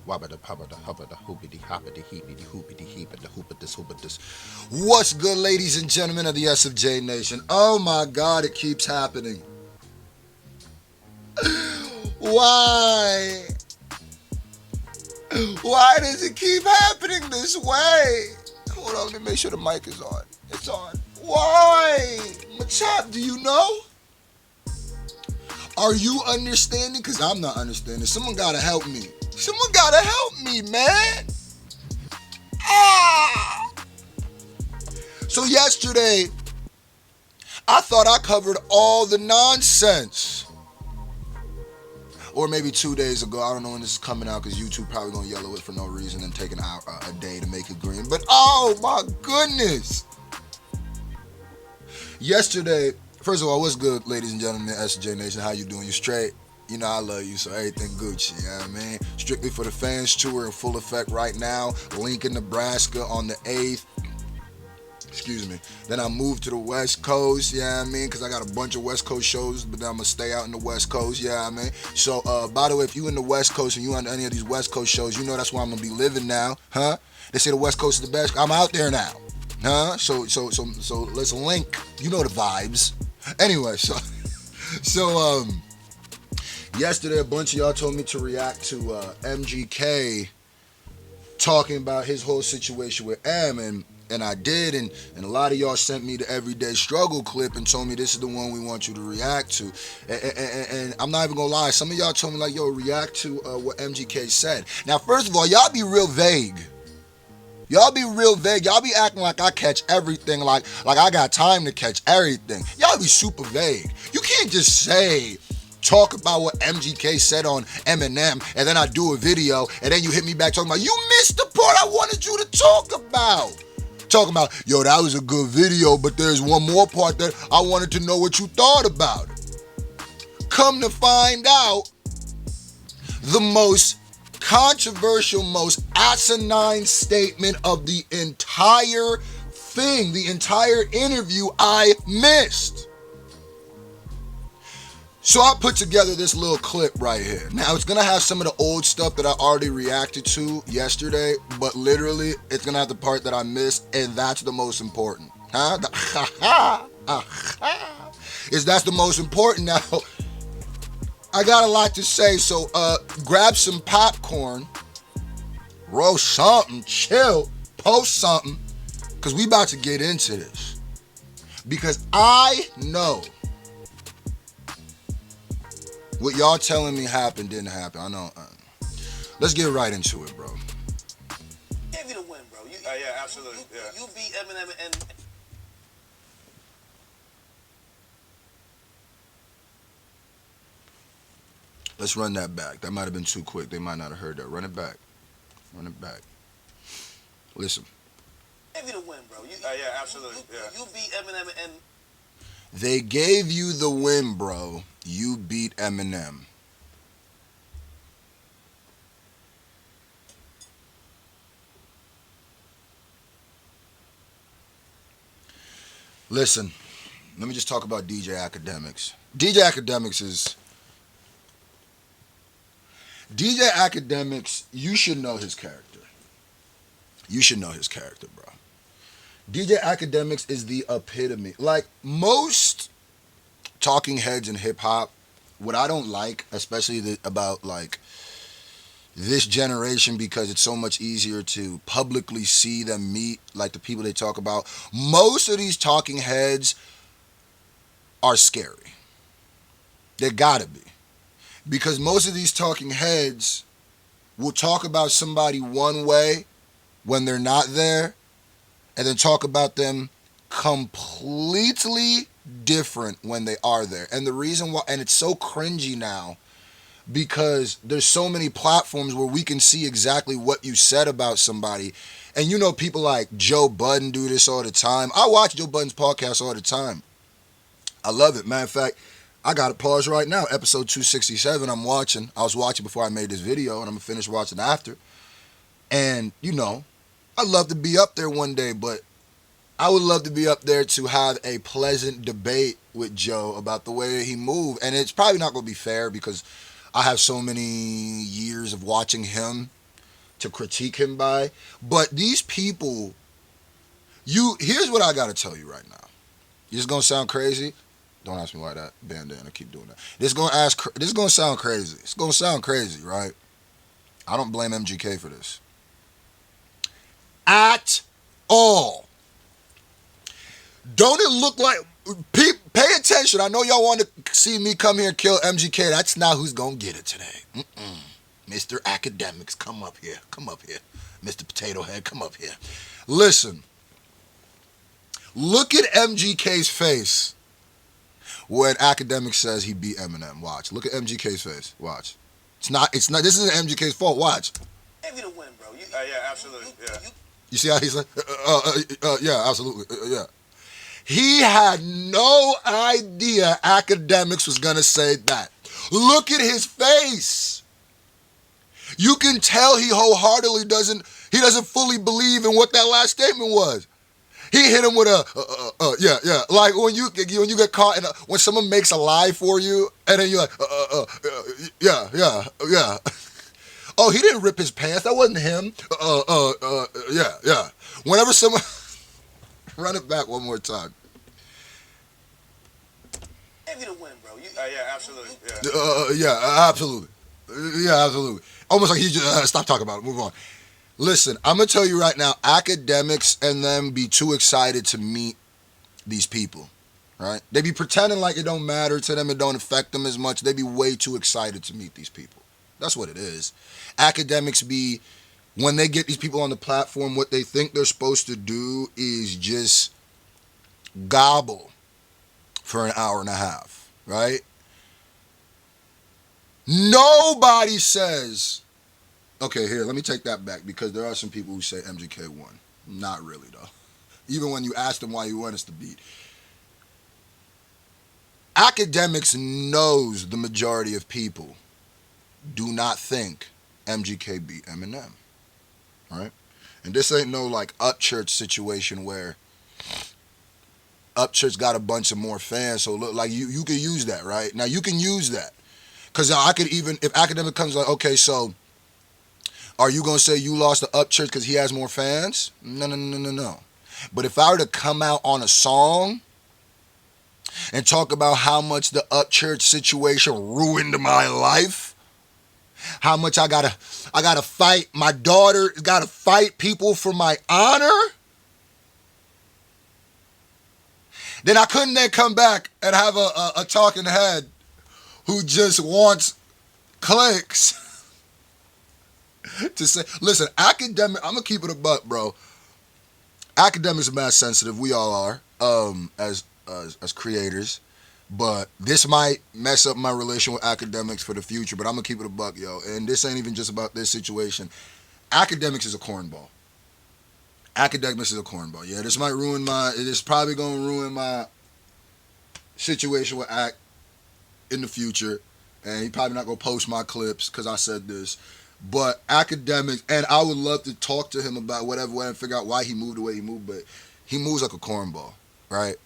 Wabada pabada hubada hoopity hoppity heepity hoopity heepity hoopitis hoopitis. What's good, ladies and gentlemen of the SFJ Nation? Oh my God, it keeps happening. Why? Why does it keep happening this way? Hold on, let me make sure the mic is on. It's on. Why? Machop, do you know? Are you understanding? Because I'm not understanding. Someone gotta help me. Someone gotta help me, man. Ah! So yesterday, I thought I covered all the nonsense. Or maybe 2 days ago. I don't know when this is coming out because YouTube probably gonna yellow it for no reason and take a day to make it green. But oh my goodness. Yesterday, first of all, what's good, ladies and gentlemen, SJ Nation? How you doing? You straight? You know I love you, so everything Gucci, you know what I mean? Strictly for the Fans tour in full effect right now. Lincoln, Nebraska on the 8th. Excuse me. Then I moved to the West Coast, yeah, I mean, because I got a bunch of West Coast shows, but then I'm going to stay out in the West Coast, yeah, I mean. So, by the way, if you in the West Coast and you on any of these West Coast shows, you know that's where I'm going to be living now, huh? They say the West Coast is the best. I'm out there now, huh? So let's link. You know the vibes. Anyway, so yesterday a bunch of y'all told me to react to MGK talking about his whole situation with M, and I did, and a lot of y'all sent me the Everyday Struggle clip and told me this is the one we want you to react to. And I'm not even gonna lie, some of y'all told me like, yo, react to what MGK said. Now, first of all, y'all be real vague. Y'all be real vague. Y'all be acting like I catch everything, like I got time to catch everything. Y'all be super vague. You can't just talk about what MGK said on Eminem, and then I do a video, and then you hit me back talking about, you missed the part I wanted you to talk about. Talking about, yo, that was a good video, but there's one more part that I wanted to know what you thought about it. Come to find out, the most controversial, most asinine statement of the entire thing, the entire interview, I missed. So I put together this little clip right here. Now, it's going to have some of the old stuff that I already reacted to yesterday, but literally, it's going to have the part that I missed, and that's the most important. Huh? Is that's the most important. Now, I got a lot to say, so grab some popcorn, roll something, chill, post something, because we about to get into this. Because I know what y'all telling me happened didn't happen. I know. Let's get right into it, bro. Gave you the win, bro. Yeah, absolutely. You beat Eminem and. Let's run that back. That might have been too quick. They might not have heard that. Run it back. Run it back. Listen. Gave you the win, bro. Yeah, absolutely. You beat Eminem and. They gave you the win, bro. You beat Eminem. Listen, let me just talk about DJ Akademiks. DJ Akademiks, you should know his character. You should know his character, bro. DJ Akademiks is the epitome. Like most talking heads in hip hop, what I don't like, especially about like this generation, because it's so much easier to publicly see them meet, like the people they talk about. Most of these talking heads are scary. They gotta be. Because most of these talking heads will talk about somebody one way when they're not there, and then talk about them completely different when they are there. And the reason why, and it's so cringy now, because there's so many platforms where we can see exactly what you said about somebody. And you know, people like Joe Budden do this all the time. I watch Joe Budden's podcast all the time. I love it. Matter of fact, I got it paused right now. Episode 267 I'm watching. I was watching before I made this video, and I'm going to finish watching after. And, you know, I'd love to be up there one day, but I would love to be up there to have a pleasant debate with Joe about the way he moved. And it's probably not going to be fair because I have so many years of watching him to critique him by. But these people, here's what I gotta tell you right now. This is gonna sound crazy. Don't ask me why that bandana keep doing that. This is gonna sound crazy. It's gonna sound crazy, right? I don't blame MGK for this at all. Don't it look like? Pay attention. I know y'all want to see me come here and kill MGK. That's not who's gonna get it today. Mr. Akademiks, come up here. Come up here. Mr. Potato Head, come up here. Listen. Look at MGK's face when Akademiks says he beat Eminem. Watch. Look at MGK's face. Watch. It's not. This isn't MGK's fault. Watch. Give you the win, bro. Yeah, absolutely. Yeah. You see how he's like, yeah, absolutely, yeah. He had no idea Akademiks was gonna say that. Look at his face. You can tell he wholeheartedly doesn't fully believe in what that last statement was. He hit him with yeah. Like when you get caught in when someone makes a lie for you, and then you're like, yeah. Oh, he didn't rip his pants. That wasn't him. Yeah. Whenever someone run it back one more time. Give you the win, bro. Yeah, absolutely. Yeah, absolutely. Yeah, absolutely. Almost like he just stop talking about it. Move on. Listen, I'm gonna tell you right now. Akademiks and them be too excited to meet these people, right? They be pretending like it don't matter to them. It don't affect them as much. They be way too excited to meet these people. That's what it is. Akademiks be, when they get these people on the platform, what they think they're supposed to do is just gobble for an hour and a half, right? Nobody says, okay, here, let me take that back, because there are some people who say MGK won. Not really, though. Even when you ask them why you want us to beat. Akademiks knows the majority of people do not think MGK beat Eminem, right? And this ain't no like Upchurch situation where Upchurch got a bunch of more fans, so look like you could use that, right? Now you can use that, because I could even, if Akademiks comes like, okay, so are you gonna say you lost to Upchurch because he has more fans? No. But if I were to come out on a song and talk about how much the Upchurch situation ruined my life, how much I gotta fight, my daughter gotta fight people for my honor, then I couldn't then come back and have a talking head who just wants clicks to say, listen, I'm gonna keep it a buck, bro. Akademiks are mad sensitive. We all are, as creators. But this might mess up my relation with Akademiks for the future, but I'm going to keep it a buck, yo. And this ain't even just about this situation. Akademiks is a cornball. Akademiks is a cornball. Yeah, this is probably going to ruin my situation with Ak in the future. And he probably not going to post my clips because I said this. But Akademiks, and I would love to talk to him about whatever and figure out why he moved the way he moved, but he moves like a cornball, right?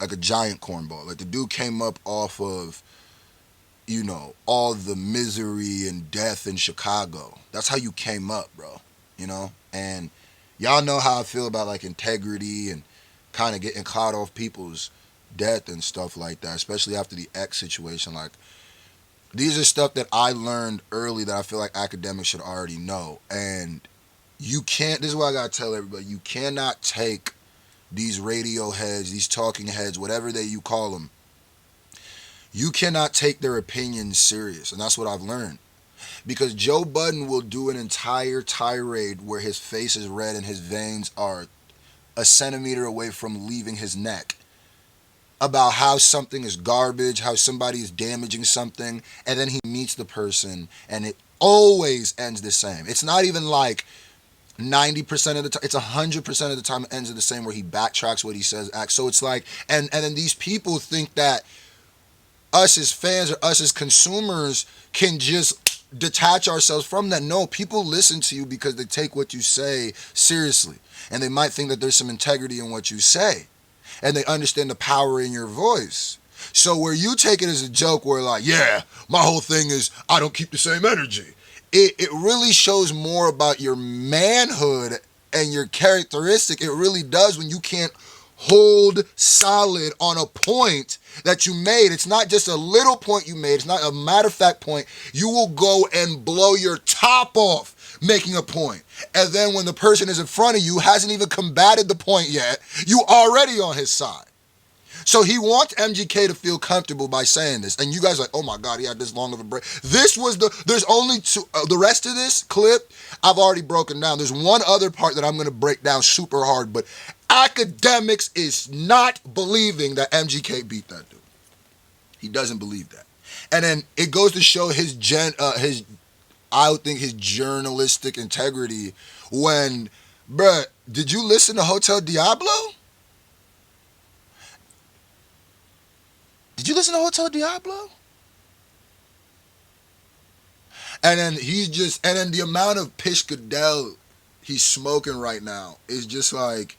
Like a giant cornball. Like the dude came up off of, all the misery and death in Chicago. That's how you came up, bro. And y'all know how I feel about like integrity and kind of getting caught off people's death and stuff like that, especially after the X situation. Like, these are stuff that I learned early that I feel like Akademiks should already know. And you can't, this is what I gotta tell everybody, you cannot take these radio heads, these talking heads, whatever you call them, you cannot take their opinions serious. And that's what I've learned. Because Joe Budden will do an entire tirade where his face is red and his veins are a centimeter away from leaving his neck about how something is garbage, how somebody is damaging something, and then he meets the person and it always ends the same. It's not even like 90% of the time, it's 100% of the time it ends the same, where he backtracks what he says. So it's like, and then these people think that us as fans or us as consumers can just detach ourselves from that. No, people listen to you because they take what you say seriously, and they might think that there's some integrity in what you say, and they understand the power in your voice. So where you take it as a joke where like, yeah, my whole thing is I don't keep the same energy. It really shows more about your manhood and your characteristic. It really does when you can't hold solid on a point that you made. It's not just a little point you made. It's not a matter of fact point. You will go and blow your top off making a point. And then when the person is in front of you, hasn't even combated the point yet, you already on his side. So he wants MGK to feel comfortable by saying this. And you guys are like, oh my God, he had this long of a break. There's only two, the rest of this clip, I've already broken down. There's one other part that I'm going to break down super hard, but Akademiks is not believing that MGK beat that dude. He doesn't believe that. And then it goes to show his I would think his journalistic integrity when, bruh, did you listen to Hotel Diablo? Did you listen to Hotel Diablo? And then and then the amount of Pishkadel he's smoking right now is just like,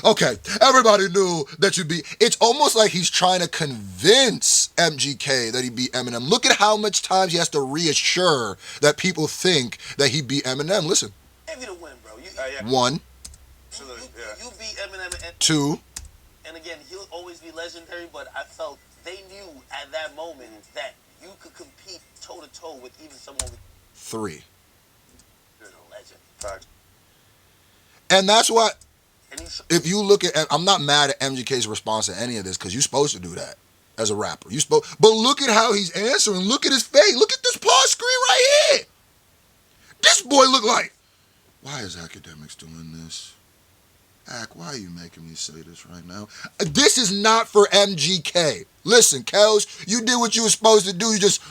okay, everybody knew that you beat. It's almost like he's trying to convince MGK that he beat Eminem. Look at how much times he has to reassure that people think that he beat Eminem. Listen. Gave you the win, bro. Yeah. One. Absolutely, yeah. You beat Eminem. And, two. And again, he'll always be legendary, but I felt they knew at that moment that you could compete toe-to-toe with even someone with... Three. You're a legend. Fact. And that's what... And if you look at, I'm not mad at MGK's response to any of this because you're supposed to do that as a rapper. But look at how he's answering. Look at his face. Look at this pause screen right here. This boy look like, why is Akademiks doing this? Ak, why are you making me say this right now? This is not for MGK. Listen, Kels, you did what you were supposed to do. You just,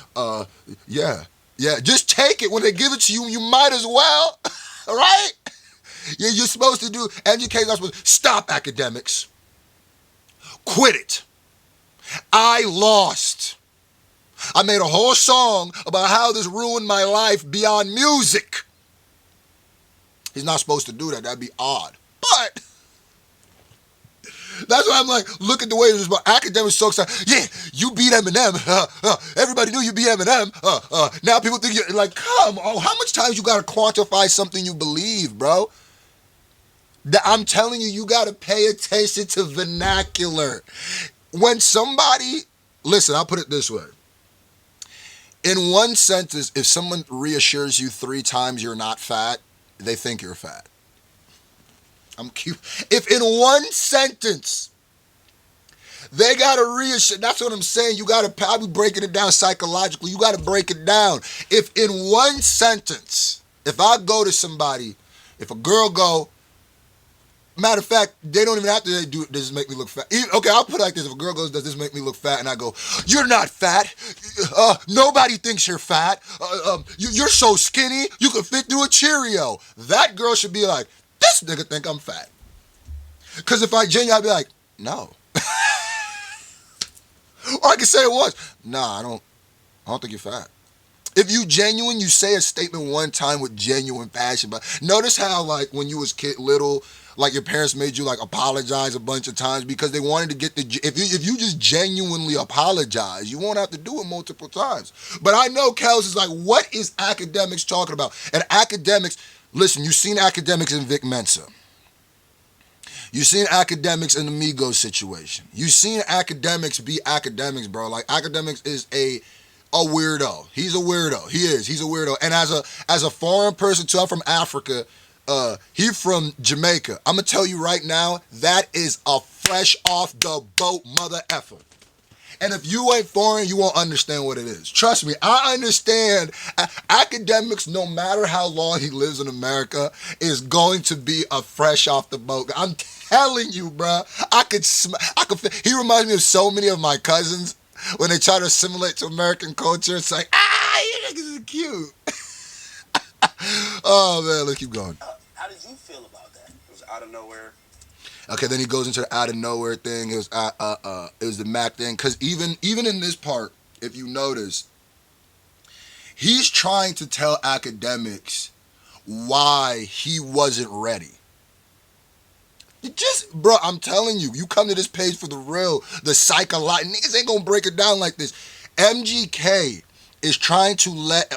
yeah. Just take it. When they give it to you, you might as well, all right? You're supposed to do, MGK's not supposed to, stop Akademiks. Quit it. I lost. I made a whole song about how this ruined my life beyond music. He's not supposed to do that. That'd be odd. But that's why I'm like, look at the way it was about Akademiks so excited. Yeah, you beat Eminem. Everybody knew you beat Eminem. Now people think you're like, come on, how much times you gotta quantify something you believe, bro? I'm telling you, you gotta pay attention to vernacular. When somebody, listen, I'll put it this way. In one sentence, if someone reassures you 3 times you're not fat, they think you're fat. I'm cute. If in one sentence, they gotta reassure, that's what I'm saying. You gotta probably breaking it down psychologically. You gotta break it down. If in one sentence, if I go to somebody, if a girl go, matter of fact, they don't even have to do it. Does this make me look fat? Okay, I'll put it like this. If a girl goes, does this make me look fat? And I go, you're not fat. Nobody thinks you're fat. You're so skinny, you could fit through a Cheerio. That girl should be like, this nigga think I'm fat. Because if I genuinely, I'd be like, no. Or I can say it once. Nah, I don't think you're fat. If you genuine, you say a statement one time with genuine passion. But notice how, like, when you was little, like your parents made you like apologize a bunch of times because they wanted to get the. If you just genuinely apologize, you won't have to do it multiple times. But I know Kels is like, what is Akademiks talking about? And Akademiks, listen, you've seen Akademiks in Vic Mensa. You've seen Akademiks in the Migos situation. You've seen Akademiks be Akademiks, bro. Like Akademiks is a weirdo. He's a weirdo. He's a weirdo. And as a foreign person too, I'm from Africa. He from Jamaica. I'm gonna tell you right now, that is a fresh off the boat mother effer. And if you ain't foreign, you won't understand what it is. Trust me, I understand. Akademiks, no matter how long he lives in America, is going to be a fresh off the boat. I'm telling you, bro. He reminds me of so many of my cousins when they try to assimilate to American culture. It's like, you niggas are cute. Oh man, let's keep going. How did you feel about that? It was out of nowhere. Okay, then he goes into the out of nowhere thing. It was the Mac thing. Because even in this part, if you notice, he's trying to tell Akademiks why he wasn't ready. Bro, I'm telling you, you come to this page for the real, the psychological. Niggas ain't gonna break it down like this. MGK is trying to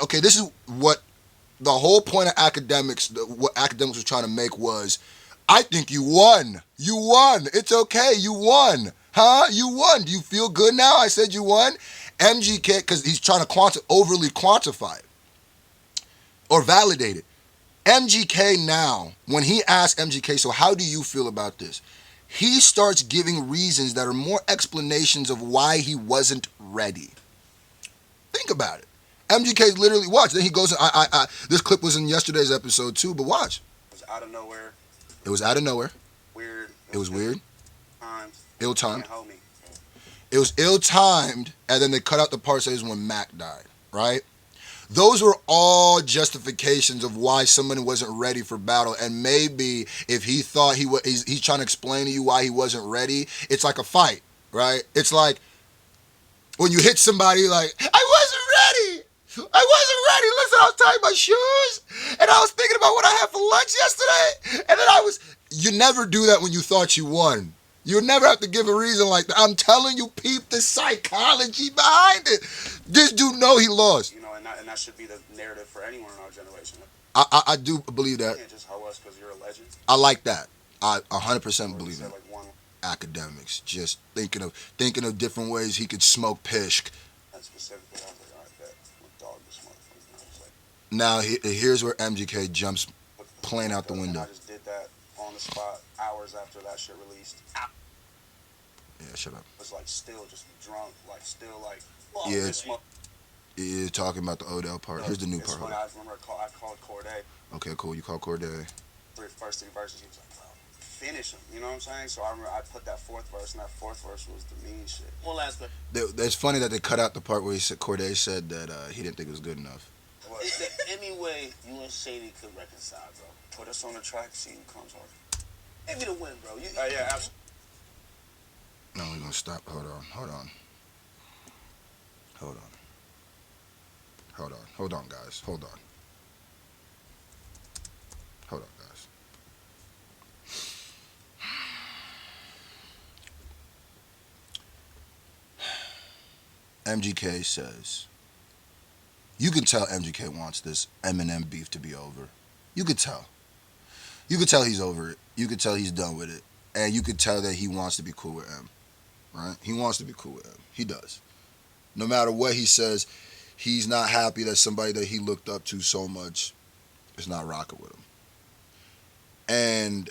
okay, this is what the whole point of Akademiks, what Akademiks was trying to make was, I think you won. You won. It's okay. You won. Huh? You won. Do you feel good now? I said you won. MGK, because he's trying to overly quantify it or validate it. MGK now, when he asks MGK, so how do you feel about this? He starts giving reasons that are more explanations of why he wasn't ready. Think about it. MGK literally, watch. Then he goes, this clip was in yesterday's episode too, but watch. It was out of nowhere. It was out of nowhere. Weird. It was weird. Times. Ill-timed. Can't hold me. It was ill-timed, and then they cut out the part that says when Mac died, right? Those were all justifications of why someone wasn't ready for battle. And maybe if he thought he's trying to explain to you why he wasn't ready, it's like a fight, right? It's like when you hit somebody like, I wasn't ready. I wasn't ready. Listen, I was tying my shoes, and I was thinking about what I had for lunch yesterday, and then you never do that when you thought you won. You never have to give a reason like that. I'm telling you, peep the psychology behind it. This dude know he lost. You know, and that should be the narrative for anyone in our generation. I do believe that. You can't just hoe us because you're a legend. I like that. I 100% believe that. it. Like one Akademiks, just thinking of different ways he could smoke pishk. that specifically, I was like, all right, bet. With dog this motherfucker. I was like, Now here's where MGK jumps plain out the window. I just did that on the spot hours after that shit released. Yeah, shut up. Was like still just drunk, like still like. Yeah. This You're talking about the Odell part. Here's the new part. When I remember I called Corday. Okay, cool. You call Corday. First three verses, he was like, bro, finish him. You know what I'm saying? So I remember I put that fourth verse, and that fourth verse was the mean shit. One last bit. It's funny that they cut out the part where Corday said that he didn't think it was good enough. Is there any way you and Shady could reconcile, bro? Put us on the track, see who comes hard. Maybe the win, bro. Yeah, absolutely. No, we're gonna stop. Hold on, guys. Hold on, guys. MGK says, you can tell MGK wants this Eminem beef to be over. You could tell. You could tell he's over it. You could tell he's done with it. And you could tell that he wants to be cool with M. Right? He wants to be cool with M. He does. No matter what he says, he's not happy that somebody that he looked up to so much is not rocking with him. And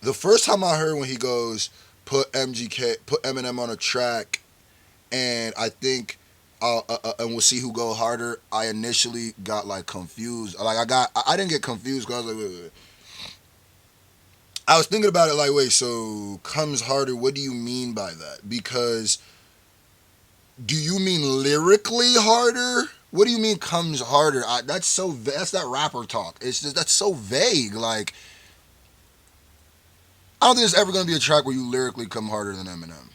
the first time I heard when he goes, put Eminem on a track, and I think, and we'll see who go harder, I initially got like confused. Like I didn't get confused because I was like, wait. I was thinking about it like, wait, so comes harder, what do you mean by that? Because do you mean lyrically harder? What do you mean comes harder? That's that rapper talk. It's just, that's so vague. Like, I don't think there's ever going to be a track where you lyrically come harder than Eminem.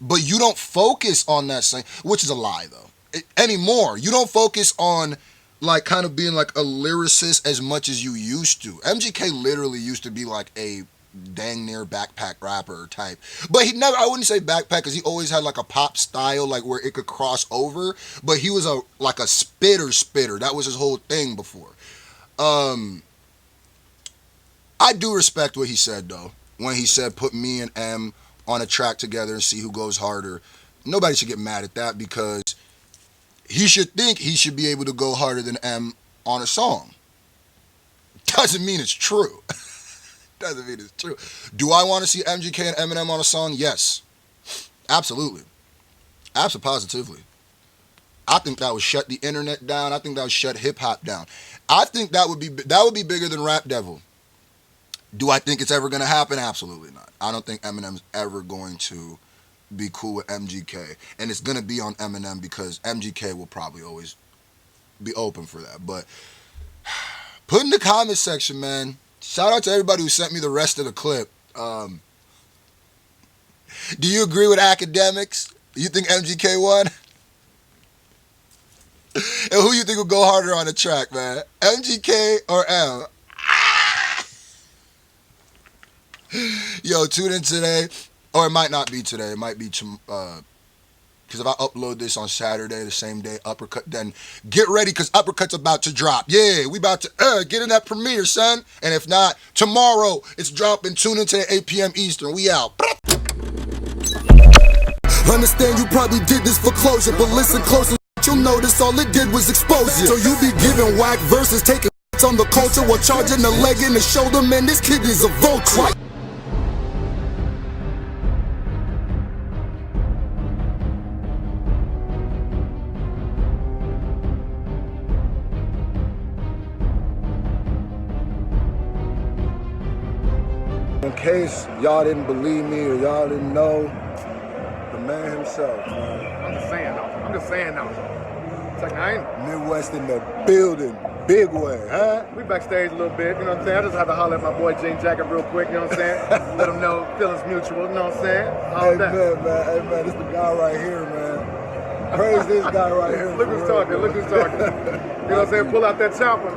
But you don't focus on that same, which is a lie though. Anymore. You don't focus on like kind of being like a lyricist as much as you used to. MGK literally used to be like a dang near backpack rapper type. But I wouldn't say backpack because he always had like a pop style like where it could cross over. But he was like a spitter. That was his whole thing before. I do respect what he said though. When he said put me and M on a track together and see who goes harder. Nobody should get mad at that because he should think he should be able to go harder than M on a song. Doesn't mean it's true. Doesn't mean it's true. Do I want to see MGK and Eminem on a song? Yes. Absolutely. Absolutely. I think that would shut the internet down. I think that would shut hip hop down. I think that would be bigger than Rap Devil. Do I think it's ever going to happen? Absolutely not. I don't think Eminem's ever going to be cool with MGK. And it's going to be on Eminem because MGK will probably always be open for that. But put in the comment section, man. Shout out to everybody who sent me the rest of the clip. Do you agree with Akademiks? You think MGK won? And who you think will go harder on the track, man? MGK or M? Yo, tune in today, or it might not be today. It might be because if I upload this on Saturday, the same day Uppercut, then get ready because Uppercut's about to drop. Yeah, we about to get in that premiere, son. And if not, tomorrow it's dropping. Tune into 8 p.m. Eastern. We out. Understand you probably did this for closure, but listen closer. You'll notice all it did was expose you. So you be giving whack verses, taking on the culture while charging the leg and the shoulder. Man, this kid is a vulture. In case y'all didn't believe me or y'all didn't know, the man himself, man. I'm just saying though. It's like I ain't. Midwest in the building, big way, huh? We backstage a little bit, you know what I'm saying? I just had to holler at my boy Jean Jacket real quick, you know what I'm saying? Let him know feelings mutual, you know what I'm saying? All that. Hey man, this the guy right here, man. Praise this guy right here. Look who's talking, look who's talking. You know what I'm saying? Pull out that chopper,